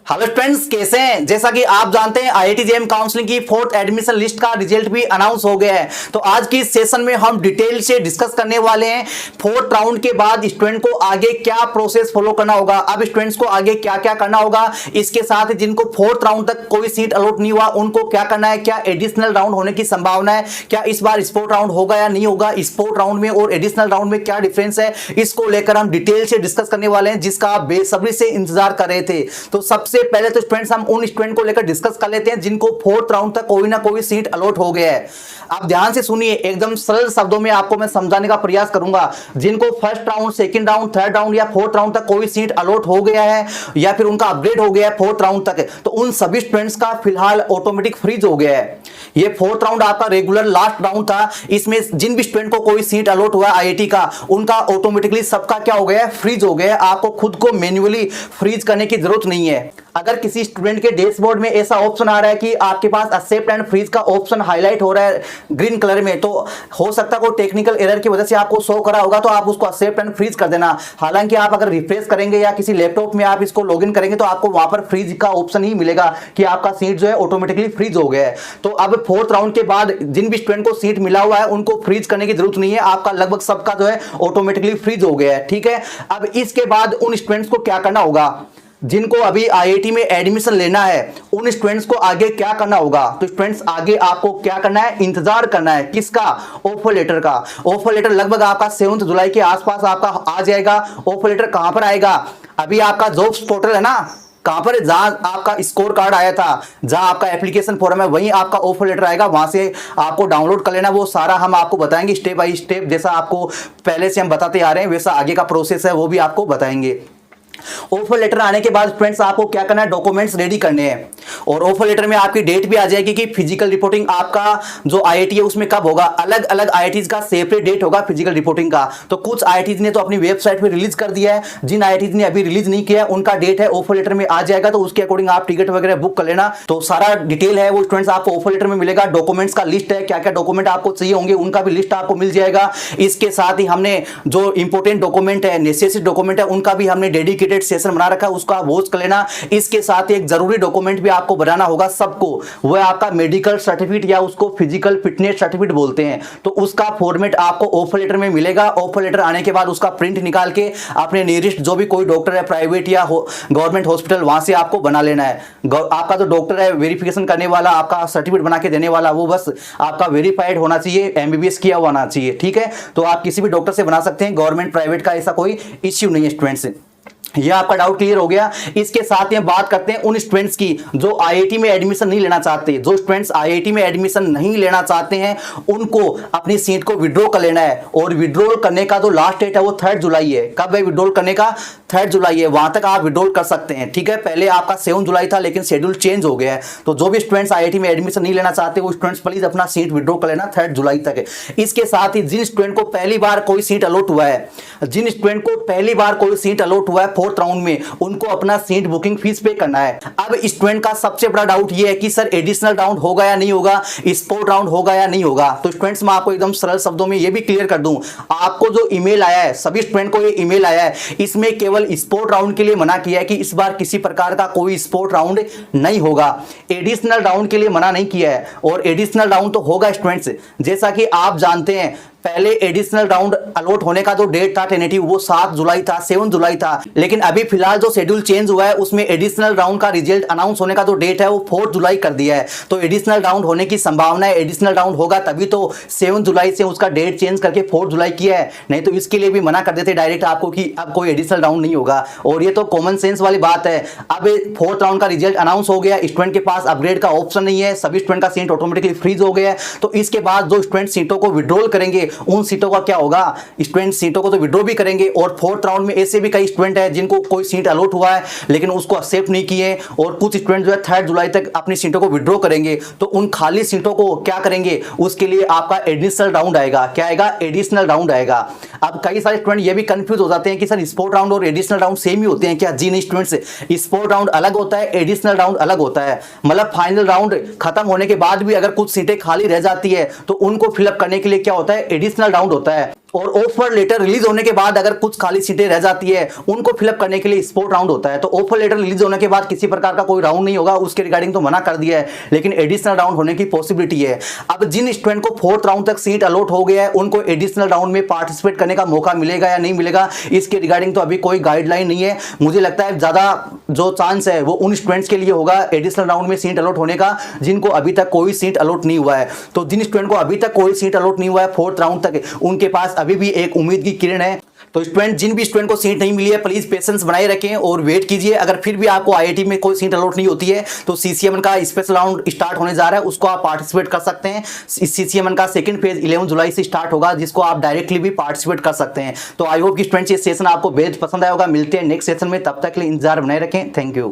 Hello friends, कैसे हैं। जैसा कि आप जानते हैं आईआईटी जेईई काउंसलिंग की फोर्थ एडमिशन लिस्ट का रिजल्ट भी अनाउंस हो गया है। तो आज की इस सेशन में हम डिटेल से डिस्कस करने वाले हैं फोर्थ राउंड के बाद स्टूडेंट को आगे क्या प्रोसेस फॉलो करना होगा, अब स्टूडेंट्स को आगे क्या क्या करना होगा, इसके साथ जिनको फोर्थ राउंड तक कोई सीट अलॉट नहीं हुआ उनको क्या करना है, क्या एडिशनल राउंड होने की संभावना है, क्या इस बार स्पोर्ट राउंड होगा या नहीं होगा, स्पोर्ट राउंड में और एडिशनल राउंड में क्या डिफरेंस है, इसको लेकर हम डिटेल से डिस्कस करने वाले हैं जिसका आप बेसब्री से इंतजार कर रहे थे। तो सबसे पहले तो स्टूडेंट्स हम उन स्टूडेंट को लेकर डिस्कस कर लेते हैं जिनको फोर्थ राउंड तक कोई ना कोई सीट अलॉट हो गया है। आप ध्यान से सुनिए, एकदम सरल शब्दों में आपको मैं समझाने का प्रयास करूंगा। जिनको first round, second round, third round या फोर्थ राउंड तक कोई सीट अलॉट हो गया है या फिर उनका अपग्रेड हो गया है फोर्थ राउंड तक, तो उन सभी स्टूडेंट्स का फिलहाल ऑटोमेटिक फ्रीज हो गया है। ये फोर्थ राउंड आपका रेगुलर लास्ट राउंड था, इसमें जिन भी स्टूडेंट को कोई सीट अलॉट हुआ आईआईटी का उनका ऑटोमेटिकली सबका क्या हो गया है, फ्रीज हो गया है। आपको खुद को मैन्युअली फ्रीज करने की जरूरत नहीं है। अगर किसी स्टूडेंट के डैशबोर्ड में ऐसा ऑप्शन आ रहा है कि आपके पास एक्सेप्ट एंड फ्रीज का ऑप्शन हाईलाइट हो रहा है ग्रीन कलर में, तो हो सकता है कोई टेक्निकल एरर की वजह से आपको शो करा होगा, तो आप उसको एक्सेप्ट एंड फ्रीज कर देना। हालांकि आप अगर रिफ्रेश करेंगे या किसी लैपटॉप में आप इसको लॉगिन करेंगे तो आपको वहां पर फ्रीज का ऑप्शन ही मिलेगा कि आपका सीट जो है ऑटोमेटिकली फ्रीज हो गया है। तो अब फोर्थ राउंड के बाद जिन भी स्टूडेंट को सीट मिला हुआ है उनको फ्रीज करने की जरूरत नहीं है, आपका लगभग सबका जो है ऑटोमेटिकली फ्रीज हो गया है। ठीक है, अब इसके बाद उन स्टूडेंट्स को क्या करना होगा जिनको अभी आईआईटी में एडमिशन लेना है, उन स्टूडेंट्स को आगे क्या करना होगा। तो स्टूडेंट्स आगे आपको क्या करना है, इंतजार करना है। किसका? ऑफर लेटर का। ऑफर लेटर लगभग आपका 7 जुलाई के आसपास आपका आ जाएगा। ऑफर लेटर कहां पर आएगा? अभी आपका जॉब्स पोर्टल है ना, कहां पर? जहां आपका स्कोर कार्ड आया था, जहां आपका एप्लीकेशन फॉर्म है, वहीं आपका ऑफर लेटर आएगा। वहां से आपको डाउनलोड कर लेना। वो सारा हम आपको बताएंगे स्टेप बाय स्टेप, जैसा आपको पहले से हम बताते आ रहे हैं वैसा आगे का प्रोसेस है वो भी आपको बताएंगे। ऑफर लेटर आने के बाद फ्रेंड्स आपको क्या करना है, डॉक्यूमेंट्स रेडी करने हैं। और ऑफर लेटर में आपकी डेट भी आ जाएगी कि फिजिकल रिपोर्टिंग आपका जो आईआईटी है उसमें कब होगा। अलग अलग आईआईटीज का सेपरेट डेट होगा फिजिकल रिपोर्टिंग का। तो कुछ आईआईटीज ने तो अपनी वेबसाइट पे रिलीज कर दिया है, जिन आईआईटीज ने अभी रिलीज नहीं किया उनका डेट है ऑफर लेटर में आ जाएगा। तो उसके अकॉर्डिंग आप टिकट वगैरह बुक कर लेना। तो सारा डिटेल है वो स्टूडेंट्स आपको ऑफर लेटर में मिलेगा। डॉक्यूमेंट्स का लिस्ट है, क्या क्या डॉक्यूमेंट आपको चाहिए होंगे उनका भी लिस्ट आपको मिल जाएगा। इसके साथ ही हमने जो इंपॉर्टेंट डॉक्यूमेंट है, नेसेसरी डॉक्यूमेंट है, उनका भी हमने डेडिकेटेड सेशन बना रखा है, उसका वॉच कर लेना। इसके साथ एक जरूरी डॉक्यूमेंट भी आपको बनाना होगा सबको, वो है आपका मेडिकल सर्टिफिकेट या उसको फिजिकल फिटनेस सर्टिफिकेट बोलते हैं। तो उसका फॉर्मेट आपको ऑफर लेटर में मिलेगा। ऑफर लेटर आने के बाद उसका प्रिंट निकाल के अपने नियरेस्ट जो भी कोई डॉक्टर है प्राइवेट या गवर्नमेंट हॉस्पिटल वहां से आपको बना लेना है। आपका जो डॉक्टर है वेरिफिकेशन करने वाला, आपका सर्टिफिकेट बना के देने वाला, वो बस आपका वेरीफाइड होना चाहिए, एमबीबीएस किया हुआ होना चाहिए। ठीक है, तो आप किसी भी डॉक्टर से बना सकते हैं, गवर्नमेंट प्राइवेट का ऐसा कोई इश्यू नहीं है स्टूडेंट्स। ये आपका डाउट क्लियर हो गया। इसके साथ ही बात करते हैं उन स्टूडेंट्स की जो आईआईटी में एडमिशन नहीं लेना चाहते। जो स्टूडेंट्स आईआईटी में एडमिशन नहीं लेना चाहते हैं उनको अपनी सीट को विड्रॉ कर लेना है। और विड्रॉ करने का जो लास्ट डेट है वो 3 जुलाई है। कब है विड्रॉ करने का? 3 जुलाई है। वहां तक आप विड्रॉ कर सकते हैं। ठीक है, पहले आपका 7 जुलाई था लेकिन शेड्यूल चेंज हो गया है। तो जो भी स्टूडेंट्स आईआईटी में एडमिशन नहीं लेना चाहते वो स्टूडेंट्स प्लीज अपना सीट विड्रॉ कर लेना 3 जुलाई तक। इसके साथ ही जिन स्टूडेंट को पहली बार कोई सीट अलॉट हुआ है, जिन स्टूडेंट को पहली बार कोई सीट अलॉट हुआ है फोर्थ राउंड में, उनको अपना सीट बुकिंग फीस पे करना है। अब स्टूडेंट का सबसे बड़ा डाउट ये है कि सर एडिशनल राउंड होगा या नहीं होगा, स्पोर्ट राउंड होगा या नहीं होगा। तो स्टूडेंट्स मैं आपको एकदम सरल शब्दों में ये भी क्लियर कर दूं, आपको जो ईमेल आया है, सभी स्टूडेंट को ये ईमेल आया है, इसमें केवल स्पोर्ट राउंड के लिए मना किया है कि इस बार किसी प्रकार का कोई स्पोर्ट राउंड नहीं होगा। एडिशनल राउंड के लिए मना नहीं किया है। और एडिशनल राउंड तो होगा स्टूडेंट्स, जैसा कि आप जानते हैं पहले एडिशनल राउंड अलॉट होने का जो डेट था टेनेटिव वो 7 जुलाई था, 7 जुलाई था। लेकिन अभी फिलहाल जो शेड्यूल चेंज हुआ है उसमें एडिशनल राउंड का रिजल्ट अनाउंस होने का जो डेट है वो 4 जुलाई कर दिया है। तो एडिशनल राउंड होने की संभावना है, एडिशनल राउंड होगा तभी तो 7 जुलाई से उसका डेट चेंज करके 4 जुलाई किया है। नहीं तो इसके लिए भी मना कर देते डायरेक्ट आपको कि अब कोई एडिशनल राउंड नहीं होगा। और ये तो कॉमन सेंस वाली बात है। अब फोर्थ राउंड का रिजल्ट अनाउंस हो गया, स्टूडेंट के पास अपग्रेड का ऑप्शन नहीं है, सभी स्टूडेंट का सीट ऑटोमेटिकली फ्रीज हो गया है। तो इसके बाद जो स्टूडेंट सीटों को विड्रॉल करेंगे उन सीटों का क्या होगा, स्टूडेंट सीटों को तो विड्रॉ भी करेंगे। और फोर्थ राउंड में ऐसे भी कई स्टूडेंट हैं जिनको कोई सीट अलॉट हुआ है लेकिन उसको एक्सेप्ट नहीं किए, और कुछ स्टूडेंट जो है 3 जुलाई तक अपनी सीटों को विड्रॉ करेंगे। तो उन खाली सीटों को क्या करेंगे, उसके लिए आपका एडिशनल राउंड आएगा। क्या आएगा? एडिशनल राउंड आएगा। अब कई सारे स्टूडेंट ये भी कंफ्यूज हो जाते हैं कि सर स्पोर्ट राउंड और एडिशनल राउंड सेम ही होते हैं क्या? जी नहीं स्टूडेंट्स, स्पोर्ट राउंड अलग होता है, एडिशनल राउंड अलग होता है। मतलब फाइनल राउंड खत्म होने के बाद भी अगर कुछ सीटें खाली रह जाती है तो उनको फिलअप करने के लिए क्या होता है, एडिशनल राउंड होता है। और ऑफर लेटर रिलीज होने के बाद अगर कुछ खाली सीटें रह जाती है उनको फिलअप करने के लिए स्पोर्ट राउंड होता है। तो ऑफर लेटर रिलीज होने के बाद किसी प्रकार का कोई राउंड नहीं होगा, उसके रिगार्डिंग तो मना कर दिया है, लेकिन एडिशनल राउंड होने की पॉसिबिलिटी है। अब जिन स्टूडेंट को 4th राउंड तक सीट अलॉट हो गया है उनको एडिशनल राउंड में पार्टिसिपेट करने का मौका मिलेगा या नहीं मिलेगा, इसके रिगार्डिंग तो अभी कोई गाइडलाइन नहीं है। मुझे लगता है ज्यादा जो चांस है वो उन स्टूडेंट्स के लिए होगा एडिशनल राउंड में सीट अलॉट होने का जिनको अभी तक कोई सीट अलॉट नहीं हुआ है। तो जिन स्टूडेंट को अभी तक कोई सीट अलॉट नहीं हुआ है 4th राउंड तक, उनके पास अभी भी एक उम्मीद की किरण है। तो स्टूडेंट जिन भी स्टूडेंट को सीट नहीं मिली है प्लीज पेशेंस बनाए रखें और वेट कीजिए। अगर फिर भी आपको आईआईटी में कोई सीट अलॉट नहीं होती है तो सीसीएमएन का स्पेशल राउंड स्टार्ट होने जा रहा है, उसको आप पार्टिसिपेट कर सकते हैं। इस सीसीएमएन का सेकंड फेज 11 जुलाई से स्टार्ट होगा जिसको आप डायरेक्टली भी पार्टिसिपेट कर सकते हैं। तो आई होप कि स्टूडेंट्स ये सेशन आपको बेहद पसंद आया होगा। मिलते हैं नेक्स्ट सेशन में, तब तक के लिए इंतजार बनाए रखें। Thank you.